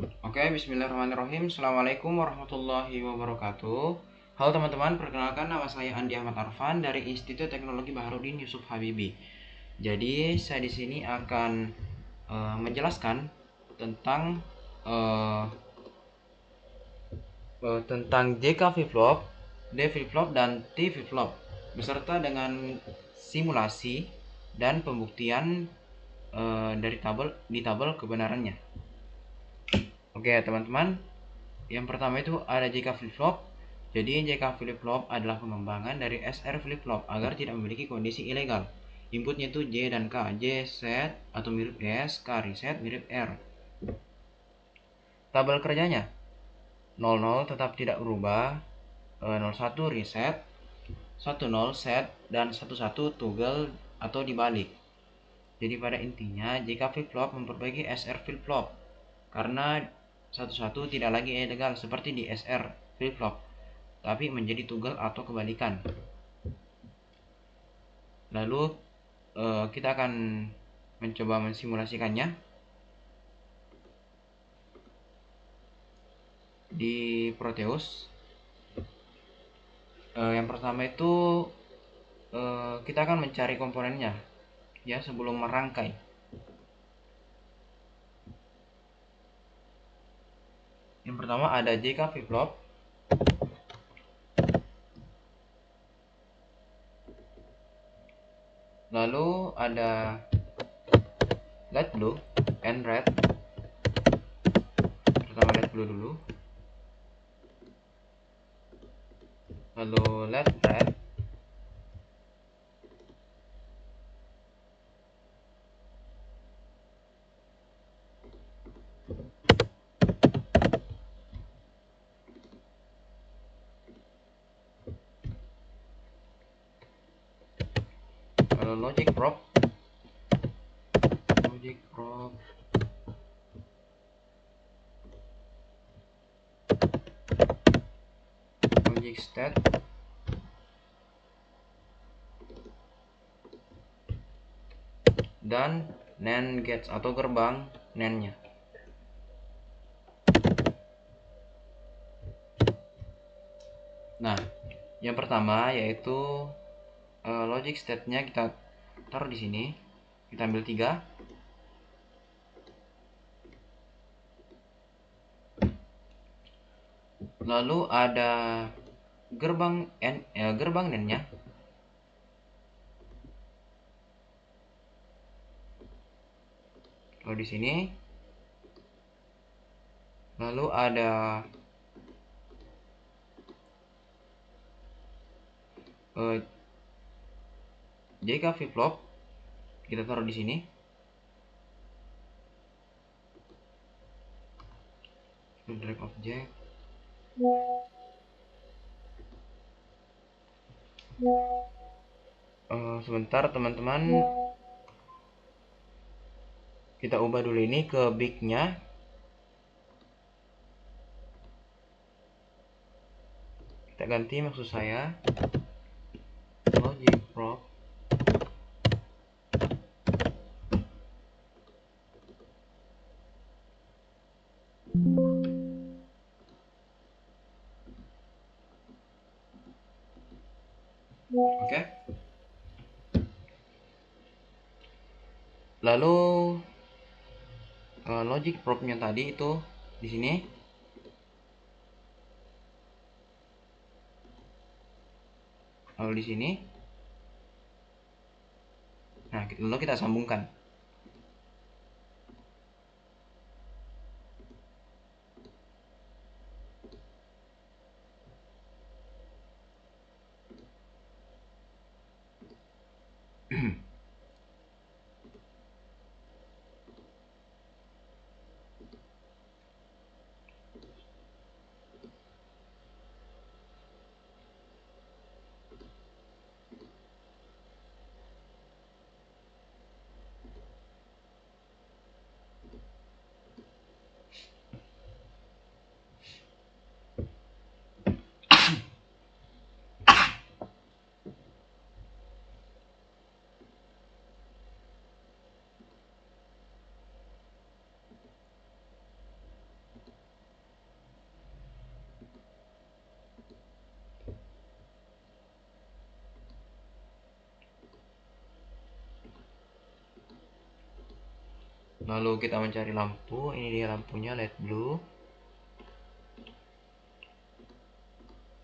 Oke, bismillahirrahmanirrahim. Assalamualaikum warahmatullahi wabarakatuh. Halo teman-teman, perkenalkan nama saya Andi Ahmad Arfan dari Institut Teknologi Baharudin Yusuf Habibi. Jadi, saya di sini akan menjelaskan tentang eh, JK flip-flop, D flip-flop, dan T flip-flop beserta dengan simulasi dan pembuktian dari tabel kebenarannya. Oke, teman-teman. Yang pertama itu ada JK flip-flop. Jadi JK flip-flop adalah pengembangan dari SR flip-flop agar tidak memiliki kondisi ilegal. Inputnya itu J dan K. J set atau mirip S, K reset mirip R. Tabel kerjanya 00 tetap tidak berubah, 01 reset, 10 set, dan 11 toggle atau dibalik. Jadi pada intinya JK flip-flop memperbaiki SR flip-flop karena 11 tidak lagi ilegal seperti di SR flip-flop, tapi menjadi toggle atau kebalikan. Lalu kita akan mencoba mensimulasikannya di Proteus. Yang pertama itu kita akan mencari komponennya ya sebelum merangkai. Yang pertama ada JK flip-flop. Lalu ada light blue and red. Pertama light blue dulu. Lalu light red. Lalu logic prop. Logic state. Dan NAND gates atau gerbang NAND-nya. Nah, yang pertama yaitu logic state-nya kita taruh di sini. Kita ambil 3. Lalu ada gerbang NAND-nya. Lalu di sini. Lalu ada JK flip-flop. Kita taruh di sini. Drag object. Sebentar teman-teman, kita ubah dulu ini ke big-nya. Kita ganti, maksud saya logic prop oke. Lalu logic prop-nya tadi itu di sini. Lalu di sini. Nah, lalu kita sambungkan. Lalu kita mencari lampu. Ini dia lampunya, LED blue,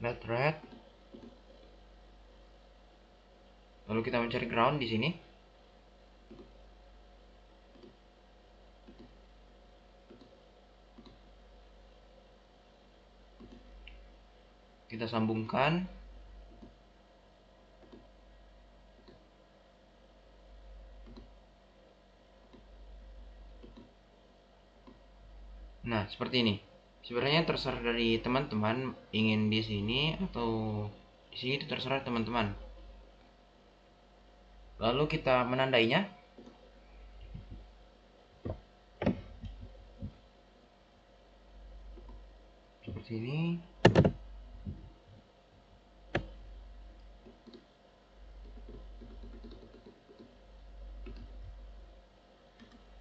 LED red. Lalu kita mencari ground di sini. Kita sambungkan. Nah, seperti ini. Sebenarnya terserah dari teman-teman ingin di sini atau di sini, itu terserah teman-teman. Lalu kita menandainya. Seperti ini.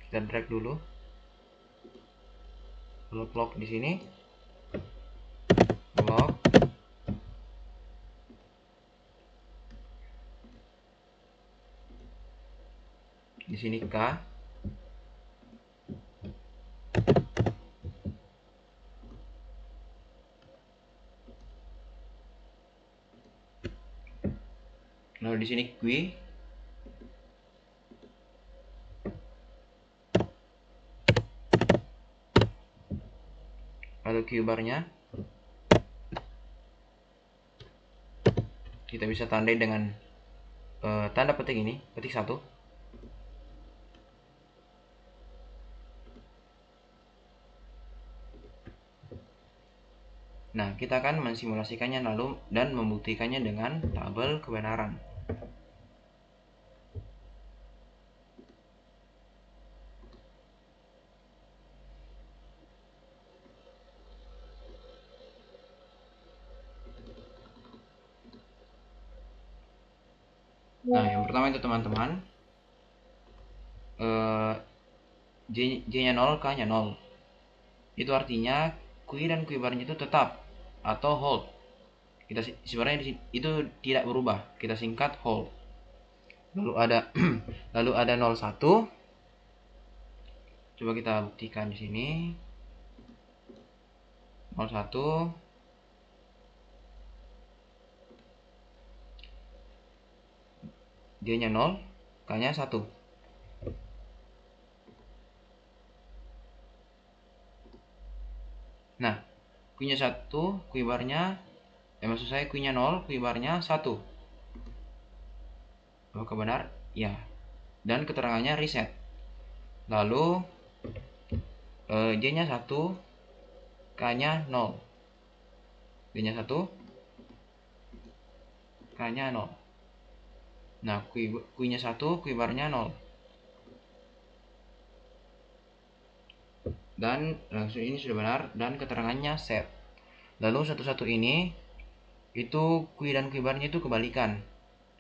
Kita drag dulu. Lalu clock di sini. Clock. Di sini K. Lalu di sini Q. Lalu Q barnya kita bisa tandai dengan tanda petik ini, petik 1. Nah, kita akan mensimulasikannya lalu dan membuktikannya dengan tabel kebenaran. Nah, yang pertama itu teman-teman, J-nya 0, K-nya 0. Itu artinya Q dan Q barnya itu tetap atau hold. Kita sebenarnya itu tidak berubah. Kita singkat hold. Lalu ada lalu ada 01. Coba kita buktikan di sini. 01. J-nya 0, K-nya 1. Nah, Q-nya 1, Q barnya maksud saya Q-nya 0, Q barnya 1. Apakah benar? Ya. Dan keterangannya reset. Lalu J-nya 1, K-nya 0. J-nya 1, K-nya 0. Nah, Q-nya 1, Q barnya 0. Dan ini sudah benar dan keterangannya set. Lalu 11 ini itu Q dan Q barnya itu kebalikan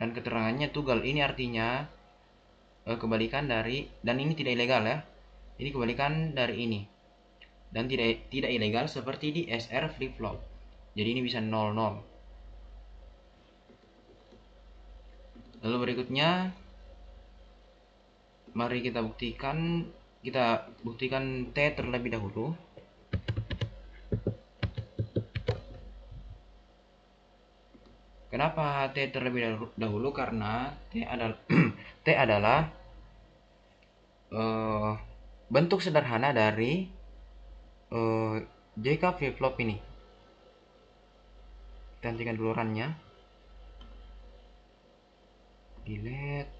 dan keterangannya tunggal. Ini artinya kebalikan dari, dan ini tidak ilegal ya. Ini kebalikan dari ini. Dan tidak ilegal seperti di SR flip flop. Jadi ini bisa 00. Lalu berikutnya mari kita buktikan T terlebih dahulu. Kenapa T terlebih dahulu? Karena T adalah bentuk sederhana dari JK flip flop ini. Kita hentikan dulu runnya. Delete.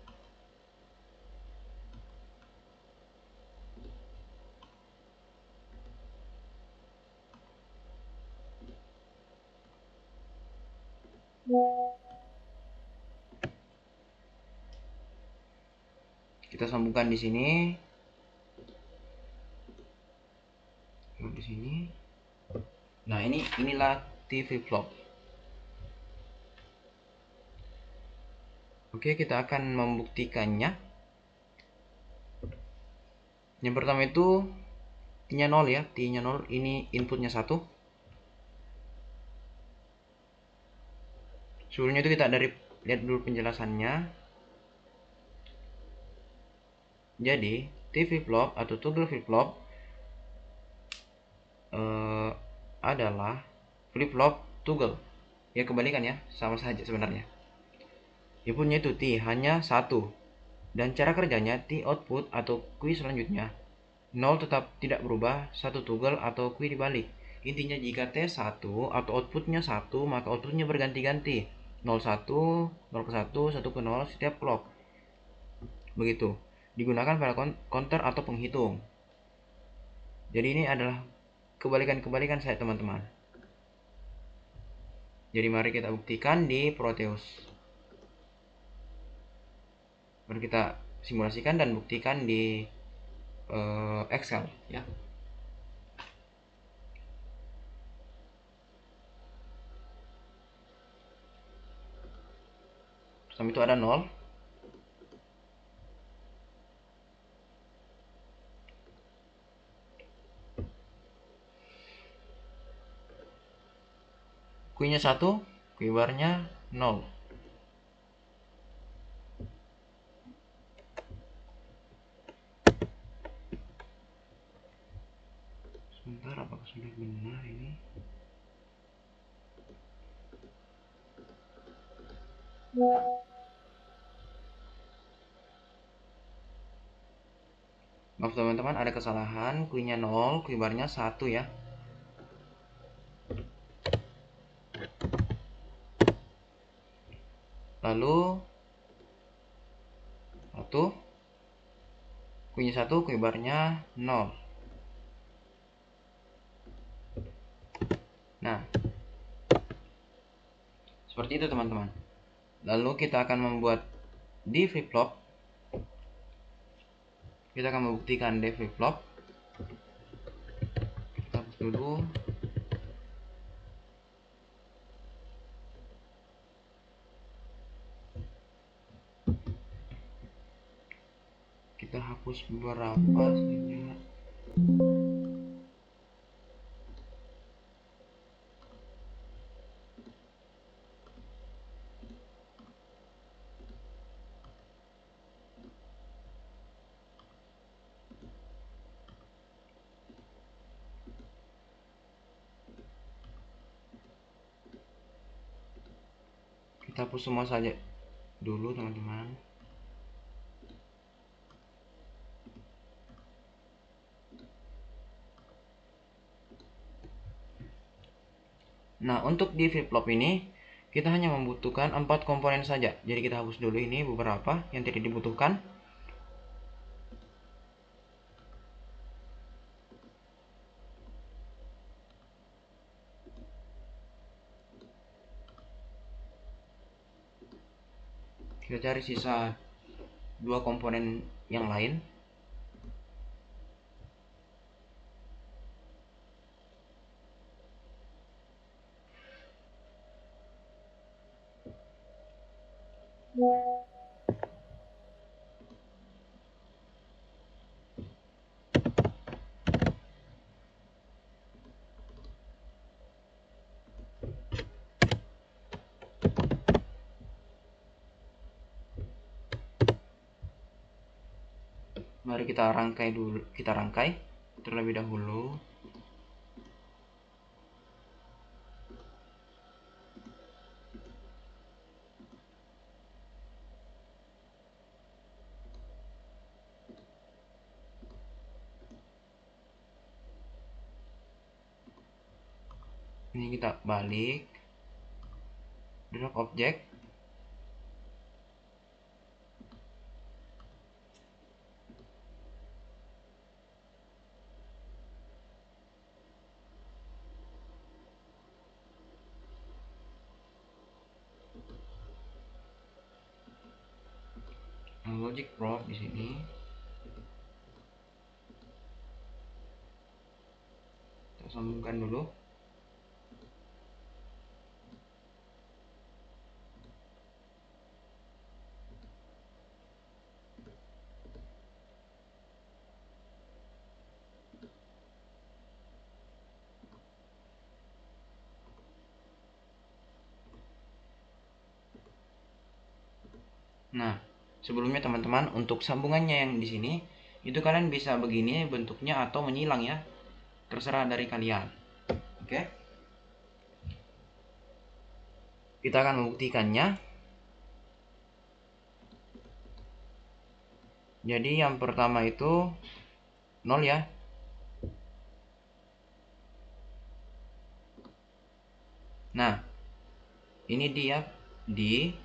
Kita sambungkan di sini. Di sini. Nah, inilah T flip flop. Oke, kita akan membuktikannya. Yang pertama itu T-nya 0 ya. T-nya 0, ini inputnya 1. Sebelumnya itu kita lihat dulu penjelasannya. Jadi T flip-flop atau toggle flip-flop adalah flip-flop toggle. Ya kebalikan ya, sama saja sebenarnya. Inputnya itu T hanya satu. Dan cara kerjanya T output atau Q selanjutnya 0 tetap tidak berubah, satu toggle atau Q dibalik. Intinya jika T 1 atau outputnya 1, maka outputnya berganti-ganti. 01, 0 ke 1, 1 ke 0 setiap clock. Begitu. Digunakan pada counter atau penghitung. Jadi ini adalah kebalikan-kebalikan saya teman-teman. Jadi mari kita buktikan di Proteus. Mari kita simulasikan dan buktikan di Excel ya. Pertama itu ada 0. Q-nya 1, Q-barnya 0. Sebentar, apakah sudah benar ini? Maaf teman-teman, ada kesalahan. Q-nya 0, Q-barnya 1 ya. Lalu 1, Q-nya 1, Q-barnya 0. Nah, seperti itu teman-teman. Lalu kita akan membuat D flip-flop. Kita akan membuktikan D flip-flop. Kita hapus dulu. Kita hapus beberapa saja. Kita hapus semua saja dulu teman-teman. Nah, untuk di flip-flop ini kita hanya membutuhkan 4 komponen saja. Jadi kita hapus dulu ini beberapa yang tidak dibutuhkan. Kita cari sisa 2 komponen yang lain. Mari kita rangkai terlebih dahulu. Ini kita balik, drag object, logic prop di sini. Kita sambungkan dulu. Nah, sebelumnya teman-teman, untuk sambungannya yang di sini itu kalian bisa begini bentuknya atau menyilang ya, terserah dari kalian. Oke, kita akan membuktikannya. Jadi yang pertama itu 0 ya. Nah, ini dia di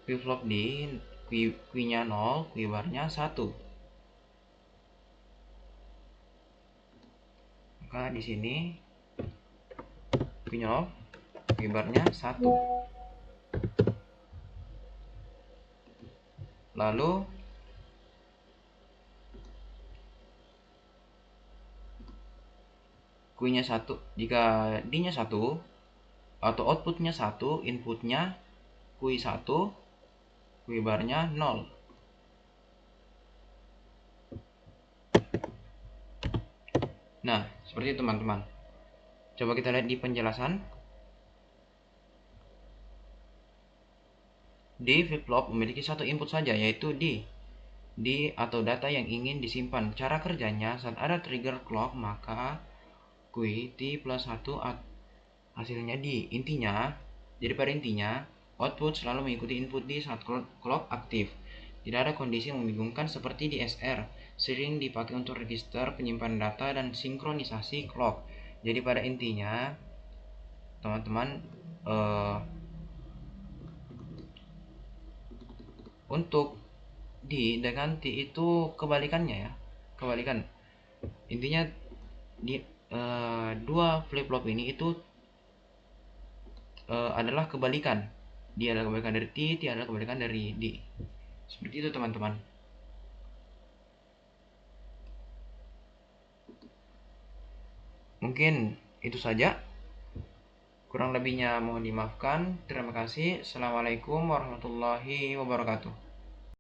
flip-flop di Q-nya 0, Q barnya 1. Maka di sini Q-nya 0, Q barnya 1. Lalu Q-nya 1, jika D-nya 1 atau outputnya 1, inputnya Q1, Q barnya 0. Nah, seperti itu teman-teman. Coba kita lihat di penjelasan. Di flip-flop memiliki satu input saja, yaitu D atau data yang ingin disimpan. Cara kerjanya, saat ada trigger clock, maka Q T plus 1 hasilnya D. Intinya, jadi pada intinya, output selalu mengikuti input D saat clock aktif. Tidak ada kondisi yang membingungkan seperti di SR, sering dipakai untuk register, penyimpanan data, dan sinkronisasi clock. Jadi pada intinya, teman-teman, untuk dengan T itu kebalikannya ya, kebalikan. Intinya di dua flip flop ini itu adalah kebalikan. Dia adalah kebalikan dari T adalah kebalikan dari D. Seperti itu teman-teman. Mungkin itu saja. Kurang lebihnya mohon dimaafkan. Terima kasih. Assalamualaikum warahmatullahi wabarakatuh.